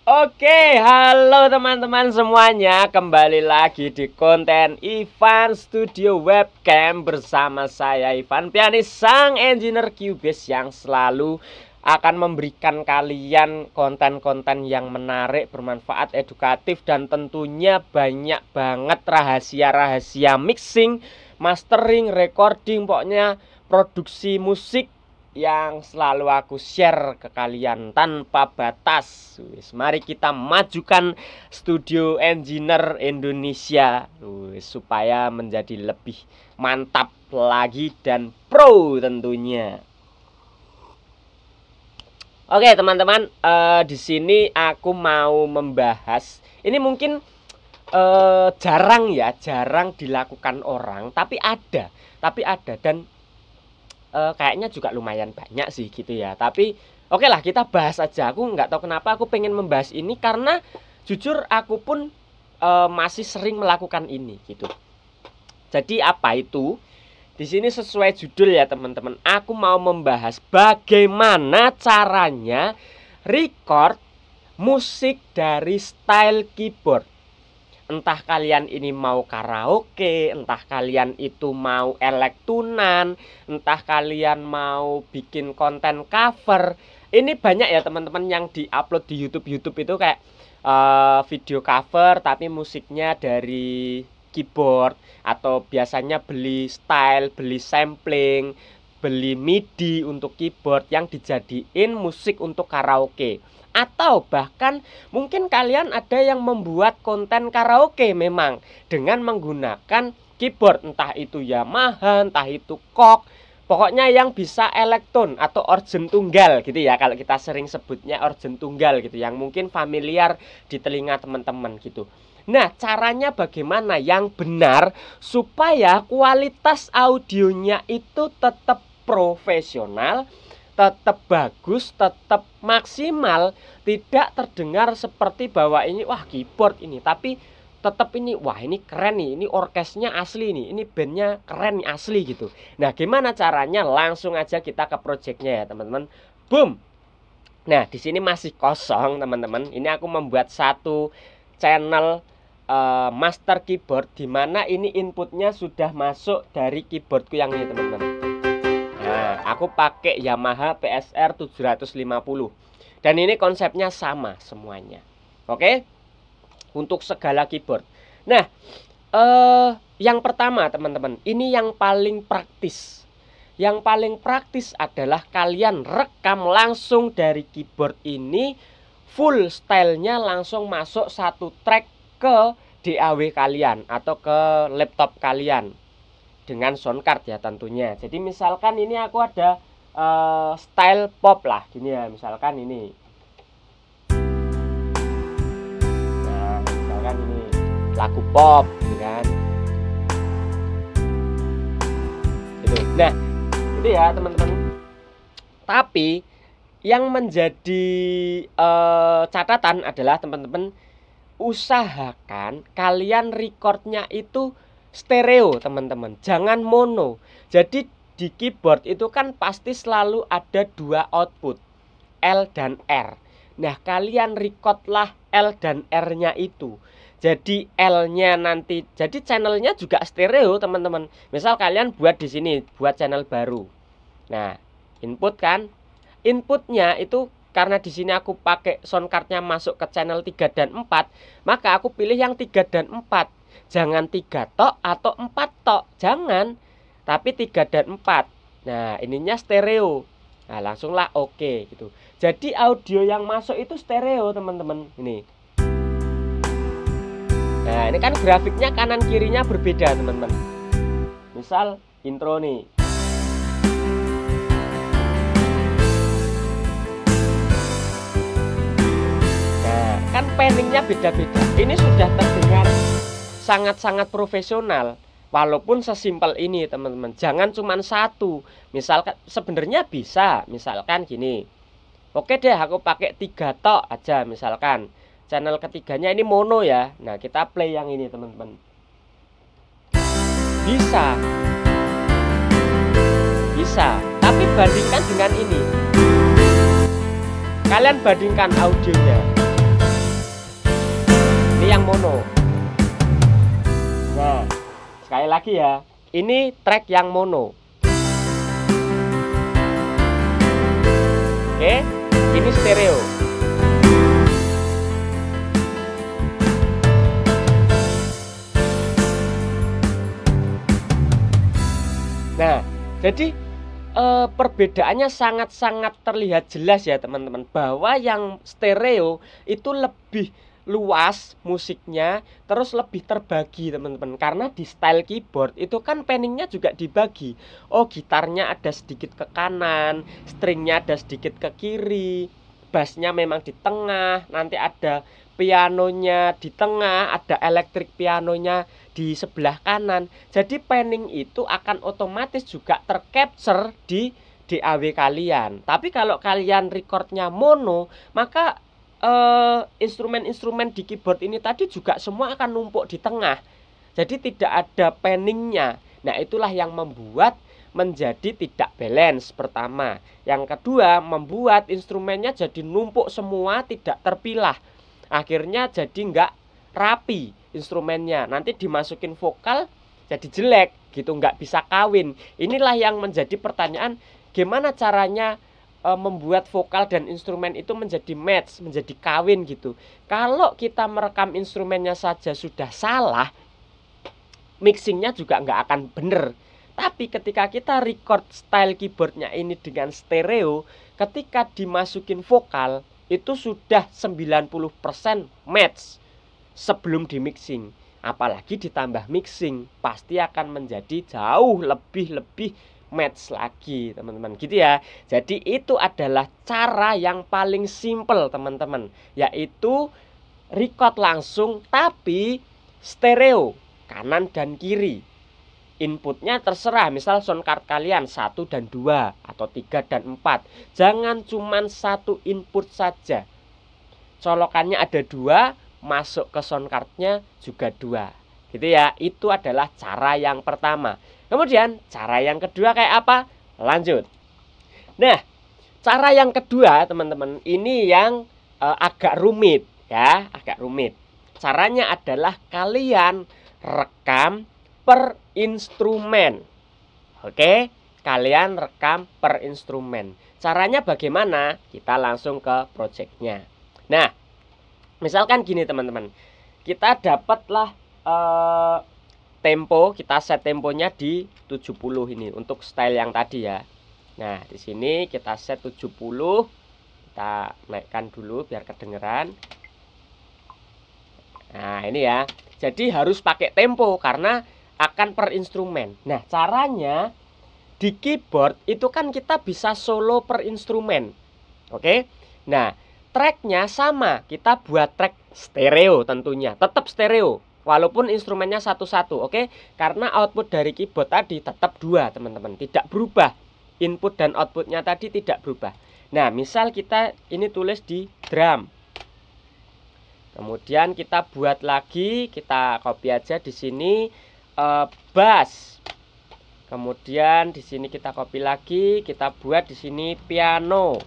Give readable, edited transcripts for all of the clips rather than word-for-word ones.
Oke, halo teman-teman semuanya. Kembali lagi di konten Ivan Studio Webcam bersama saya Ivan Pianis, sang engineer Cubase yang selalu akan memberikan kalian konten-konten yang menarik, bermanfaat, edukatif, dan tentunya banyak banget rahasia-rahasia mixing, mastering, recording, pokoknya produksi musik yang selalu aku share ke kalian tanpa batas. Mari kita majukan studio engineer Indonesia supaya menjadi lebih mantap lagi dan pro tentunya. Oke teman-teman, di sini aku mau membahas ini mungkin jarang dilakukan orang, tapi ada dan kayaknya juga lumayan banyak sih gitu ya. Tapi oke lah, kita bahas aja. Aku nggak tahu kenapa aku pengen membahas ini, karena jujur aku pun masih sering melakukan ini gitu. Jadi apa itu? Di sini sesuai judul ya teman-teman. Aku mau membahas bagaimana caranya record musik dari style keyboard. Entah kalian ini mau karaoke, entah kalian itu mau elektunan, entah kalian mau bikin konten cover. Ini banyak ya teman-teman yang diupload di YouTube itu kayak video cover tapi musiknya dari keyboard, atau biasanya beli style, beli sampling, beli MIDI untuk keyboard yang dijadiin musik untuk karaoke. Atau bahkan mungkin kalian ada yang membuat konten karaoke memang dengan menggunakan keyboard, entah itu Yamaha, entah itu Korg, pokoknya yang bisa elektron atau organ tunggal gitu ya, kalau kita sering sebutnya organ tunggal gitu, yang mungkin familiar di telinga teman-teman gitu. Nah, caranya bagaimana yang benar supaya kualitas audionya itu tetap profesional, tetap bagus, tetap maksimal, tidak terdengar seperti bahwa ini wah keyboard ini, tapi tetap ini wah ini keren nih, ini orkesnya asli nih, ini bandnya keren nih, asli gitu. Nah, gimana caranya? Langsung aja kita ke projectnya ya teman-teman. Boom. Nah, di sini masih kosong teman-teman. Ini aku membuat satu channel master keyboard, dimana ini inputnya sudah masuk dari keyboardku yang ini teman-teman. Nah, aku pakai Yamaha PSR 750. Dan ini konsepnya sama semuanya. Oke? Untuk segala keyboard. Nah, yang pertama teman-teman, ini yang paling praktis. Yang paling praktis adalah kalian rekam langsung dari keyboard ini, full stylenya langsung masuk satu track ke DAW kalian atau ke laptop kalian dengan sound card ya tentunya. Jadi misalkan ini aku ada style pop lah gini ya, misalkan ini. Nah, misalkan ini lagu pop gitu kan. Gitu. Nah, itu ya teman-teman. Tapi yang menjadi catatan adalah teman-teman, usahakan kalian recordnya itu stereo teman-teman, jangan mono. Jadi di keyboard itu kan pasti selalu ada dua output, L dan R. Nah, kalian recordlah L dan R-nya itu. Jadi L-nya nanti, jadi channelnya juga stereo teman-teman. Misal kalian buat di sini, buat channel baru. Nah, input kan, inputnya itu karena di sini aku pakai sound cardnya masuk ke channel 3 dan 4, maka aku pilih yang 3 dan 4. Jangan 3 tok atau 4 tok, jangan. Tapi 3 dan 4. Nah, ininya stereo. Nah, langsunglah oke gitu. Jadi audio yang masuk itu stereo teman-teman. Ini. Nah, ini kan grafiknya kanan kirinya berbeda teman-teman. Misal intro nih. Kan panningnya beda-beda. Ini sudah terdengar sangat-sangat profesional, walaupun sesimpel ini teman-teman. Jangan cuma satu. Misalkan sebenarnya bisa, misalkan gini. Oke deh, aku pakai 3 tok aja misalkan. Channel ketiganya ini mono ya. Nah, kita play yang ini teman-teman. Bisa. Bisa. Tapi bandingkan dengan ini. Kalian bandingkan audionya. mono. Nah, sekali lagi ya, ini track yang mono. Oke, ini stereo. Nah, jadi perbedaannya sangat-sangat terlihat jelas ya teman-teman, bahwa yang stereo itu lebih luas musiknya, terus lebih terbagi teman-teman, karena di style keyboard itu kan panningnya juga dibagi. Oh, gitarnya ada sedikit ke kanan, stringnya ada sedikit ke kiri, bassnya memang di tengah, nanti ada pianonya di tengah, ada elektrik pianonya di sebelah kanan. Jadi panning itu akan otomatis juga tercapture di DAW kalian. Tapi kalau kalian recordnya mono, maka instrumen-instrumen di keyboard ini tadi juga semua akan numpuk di tengah. Jadi tidak ada panningnya. Nah, itulah yang membuat menjadi tidak balance pertama. Yang kedua, membuat instrumennya jadi numpuk semua, tidak terpilah. Akhirnya jadi nggak rapi instrumennya. Nanti dimasukin vokal jadi jelek gitu, nggak bisa kawin. Inilah yang menjadi pertanyaan, gimana caranya membuat vokal dan instrumen itu menjadi match, menjadi kawin gitu. Kalau kita merekam instrumennya saja sudah salah, mixingnya juga nggak akan bener. Tapi ketika kita record style keyboardnya ini dengan stereo, ketika dimasukin vokal itu sudah 90% match sebelum di mixing. Apalagi ditambah mixing, pasti akan menjadi jauh lebih match lagi teman-teman, gitu ya. Jadi itu adalah cara yang paling simple teman-teman, yaitu record langsung tapi stereo kanan dan kiri. Inputnya terserah, misal sound card kalian 1 dan 2 atau 3 dan 4. Jangan cuman satu input saja, colokannya ada 2, masuk ke sound cardnya juga 2, gitu ya. Itu adalah cara yang pertama. Kemudian cara yang kedua kayak apa? Lanjut. Nah, cara yang kedua teman-teman, ini yang agak rumit ya, agak rumit. Caranya adalah kalian rekam per instrumen. Oke, kalian rekam per instrumen. Caranya bagaimana? Kita langsung ke projectnya. Nah, misalkan gini teman-teman, kita dapatlah tempo, kita set temponya di 70 ini untuk style yang tadi ya. Nah, di sini kita set 70. Kita naikkan dulu biar kedengeran. Nah, ini ya. Jadi harus pakai tempo karena akan per instrumen. Nah, caranya di keyboard itu kan kita bisa solo per instrumen. Oke. Nah, tracknya sama. Kita buat track stereo tentunya. Tetap stereo. Walaupun instrumennya satu-satu, oke? Karena output dari keyboard tadi tetap 2, teman-teman. Tidak berubah. Input dan outputnya tadi tidak berubah. Nah, misal kita ini tulis di drum. Kemudian kita buat lagi, kita copy aja di sini bass. Kemudian di sini kita copy lagi, kita buat di sini piano.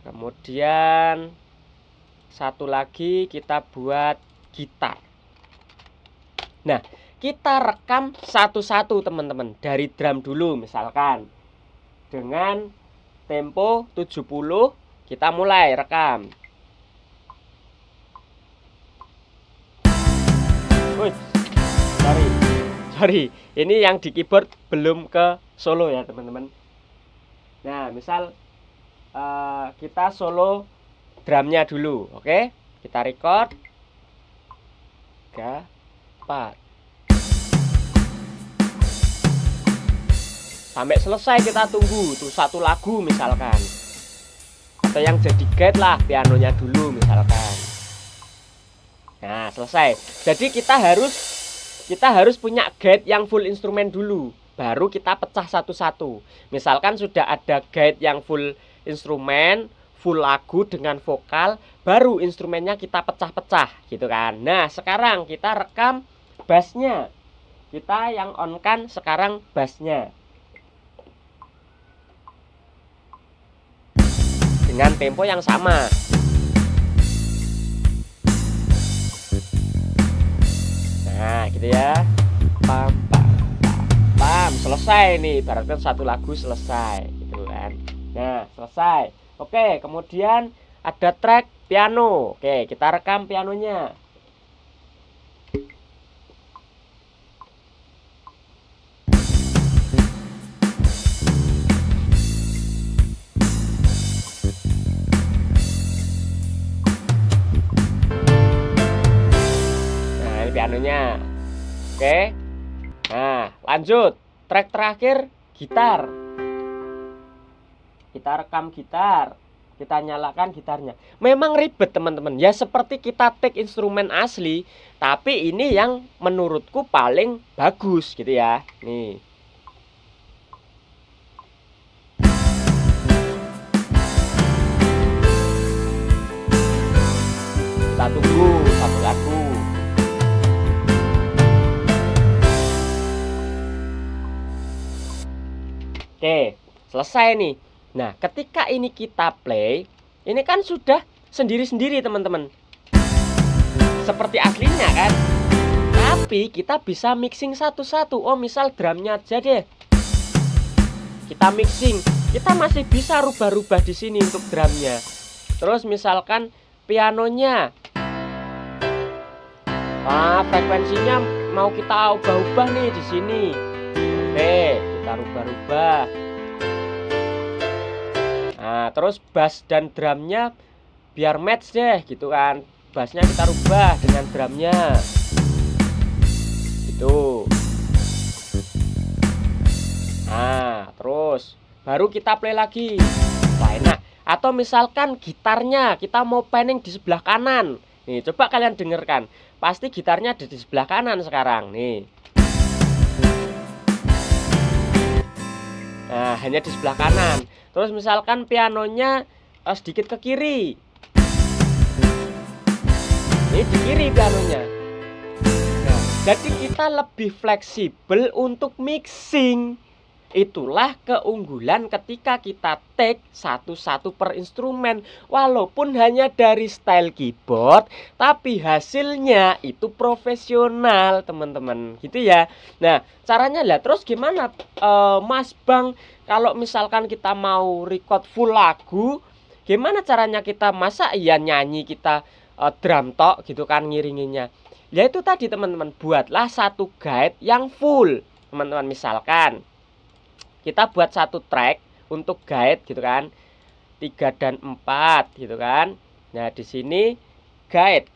Kemudian satu lagi kita buat gitar. Nah, kita rekam satu-satu teman-teman. Dari drum dulu misalkan. Dengan tempo 70, kita mulai rekam. Wih, sorry. Ini yang di keyboard belum ke solo ya teman-teman. Nah, misal kita solo drumnya dulu, oke? Kita record 3, 4. Sampai selesai kita tunggu tuh satu lagu misalkan. Atau yang jadi guide lah, pianonya dulu misalkan. Nah, selesai. Jadi kita harus punya guide yang full instrumen dulu, baru kita pecah satu-satu. Misalkan sudah ada guide yang full instrumen, full lagu dengan vokal, baru instrumennya kita pecah-pecah gitu kan. Nah, sekarang kita rekam bassnya. Kita yang on kan sekarang bassnya. Dengan tempo yang sama. selesai nih, ibaratkan satu lagu selesai gitu kan. Nah, selesai. Oke, kemudian ada track piano. Oke, kita rekam pianonya. Nah, ini pianonya. Oke. Nah, lanjut. Track terakhir gitar. Kita rekam gitar, kita nyalakan gitarnya. Memang ribet teman-teman, ya seperti kita take instrumen asli, tapi ini yang menurutku paling bagus gitu ya. Nih. Kita tunggu satu lagu. Oke, selesai nih. Nah, ketika ini kita play, ini kan sudah sendiri-sendiri teman-teman, seperti aslinya kan. Tapi kita bisa mixing satu-satu. Oh, misal drumnya aja deh, kita mixing. Kita masih bisa rubah-rubah di sini untuk drumnya. Terus misalkan pianonya, frekuensinya mau kita ubah-ubah nih di sini. Oke, kita rubah-rubah. Nah, terus bass dan drumnya biar match deh gitu kan. Bassnya kita rubah dengan drumnya gitu. Nah, terus baru kita play lagi. Wah, enak. Atau misalkan gitarnya kita mau panning di sebelah kanan. Nih, coba kalian dengarkan. Pasti gitarnya ada di sebelah kanan sekarang nih. Nah, hanya di sebelah kanan. Terus misalkan pianonya sedikit ke kiri. Ini di kiri pianonya. Nah, jadi kita lebih fleksibel untuk mixing. Itulah keunggulan ketika kita take satu-satu per instrumen. Walaupun hanya dari style keyboard, tapi hasilnya itu profesional teman-teman. Gitu ya. Nah, caranya lah terus gimana Mas Bang? Kalau misalkan kita mau record full lagu, gimana caranya kita? Masa iya nyanyi kita drum tok gitu kan ngiringinya. Ya itu tadi teman-teman, buatlah satu guide yang full. Teman-teman misalkan kita buat satu track untuk guide gitu kan, 3 dan 4 gitu kan. Nah, di sini guide.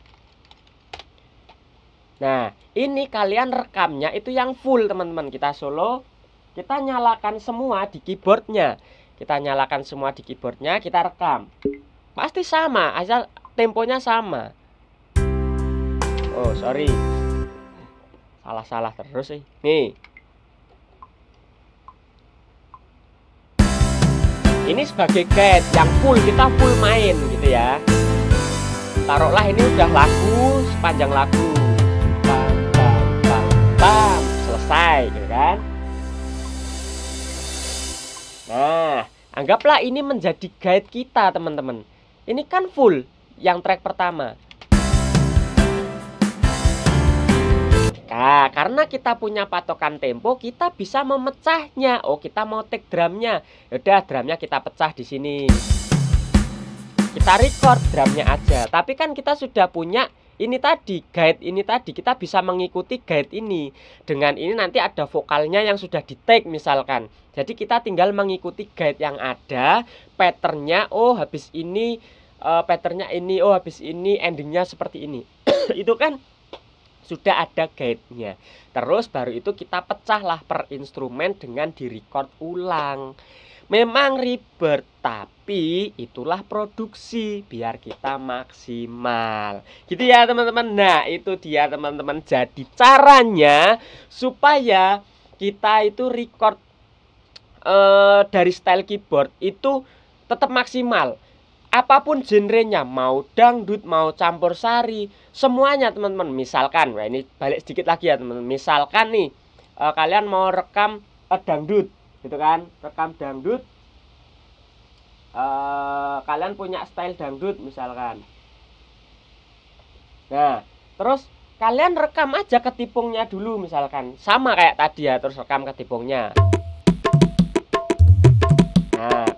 Nah, ini kalian rekamnya itu yang full teman-teman. Kita solo, kita nyalakan semua di keyboardnya. Kita nyalakan semua di keyboardnya, kita rekam. Pasti sama, asal temponya sama. Oh, sorry. Salah-salah terus sih. Nih. Ini sebagai guide yang full, kita full main gitu ya. Taruhlah ini udah lagu, sepanjang lagu. Bam, bam, bam, bam. Selesai gitu kan. Nah, anggaplah ini menjadi guide kita teman-teman. Ini kan full yang track pertama. Nah, karena kita punya patokan tempo, kita bisa memecahnya. Oh, kita mau take drumnya. Yaudah, drumnya kita pecah di sini. Kita record drumnya aja. Tapi kan kita sudah punya ini tadi, guide ini tadi. Kita bisa mengikuti guide ini. Dengan ini nanti ada vokalnya yang sudah di take misalkan. Jadi kita tinggal mengikuti guide yang ada, patternnya. Oh, habis ini patternnya ini. Oh, habis ini endingnya seperti ini. Itu kan sudah ada guide-nya. Terus baru itu kita pecahlah per instrumen dengan di-record ulang. Memang ribet, tapi itulah produksi biar kita maksimal. Gitu ya teman-teman. Nah, itu dia teman-teman. Jadi caranya supaya kita itu record dari style keyboard itu tetap maksimal. Apapun genrenya, mau dangdut, mau campur sari, semuanya teman-teman. Misalkan, nah ini balik sedikit lagi ya teman-teman. Misalkan nih, kalian mau rekam dangdut, gitu kan? Rekam dangdut, kalian punya style dangdut misalkan. Nah, terus kalian rekam aja ketipungnya dulu misalkan. Sama kayak tadi ya, terus rekam ketipungnya.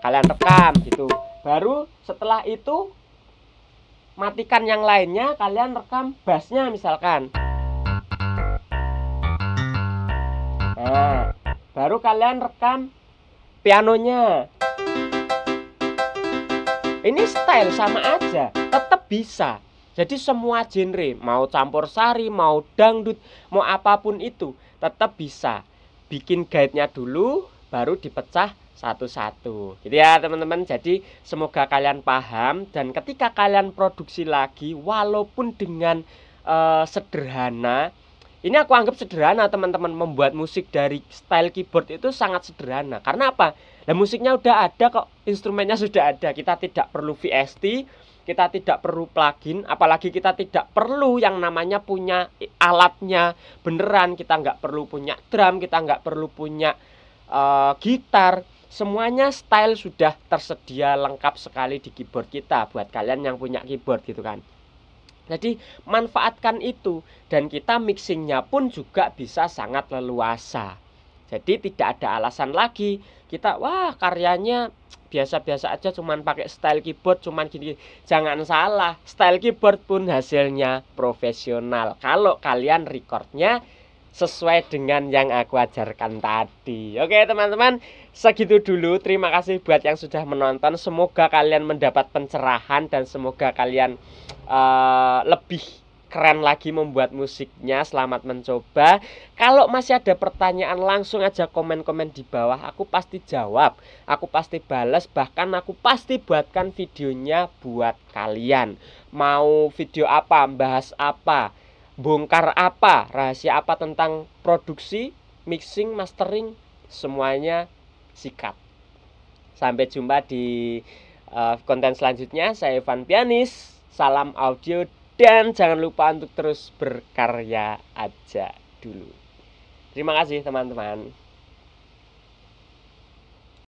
kalian rekam gitu. Baru setelah itu matikan yang lainnya, kalian rekam bassnya misalkan. Nah, baru kalian rekam pianonya. Ini style sama aja, tetap bisa. Jadi semua genre, mau campur sari, mau dangdut, mau apapun itu, tetap bisa. Bikin guide-nya dulu, baru dipecah satu-satu. Gitu ya teman-teman. Jadi semoga kalian paham, dan ketika kalian produksi lagi, walaupun dengan sederhana, ini aku anggap sederhana teman-teman, membuat musik dari style keyboard itu sangat sederhana. Karena apa? Nah, musiknya udah ada kok, instrumennya sudah ada. Kita tidak perlu VST, kita tidak perlu plugin, apalagi kita tidak perlu yang namanya punya alatnya beneran. Kita nggak perlu punya drum, kita nggak perlu punya gitar. Semuanya style sudah tersedia lengkap sekali di keyboard kita, buat kalian yang punya keyboard gitu kan. Jadi manfaatkan itu, dan kita mixingnya pun juga bisa sangat leluasa. Jadi tidak ada alasan lagi kita wah karyanya biasa-biasa aja, cuman pakai style keyboard, cuman gini. Jangan salah, style keyboard pun hasilnya profesional kalau kalian recordnya sesuai dengan yang aku ajarkan tadi. Oke teman-teman, segitu dulu. Terima kasih buat yang sudah menonton. Semoga kalian mendapat pencerahan, dan semoga kalian lebih keren lagi membuat musiknya. Selamat mencoba. Kalau masih ada pertanyaan, langsung aja komen-komen di bawah. Aku pasti jawab, aku pasti balas, bahkan aku pasti buatkan videonya buat kalian. Mau video apa, bahas apa, bongkar apa, rahasia apa tentang produksi, mixing, mastering, semuanya sikat. Sampai jumpa di konten selanjutnya. Saya Evan Pianis, salam audio, dan jangan lupa untuk terus berkarya aja dulu. Terima kasih teman-teman.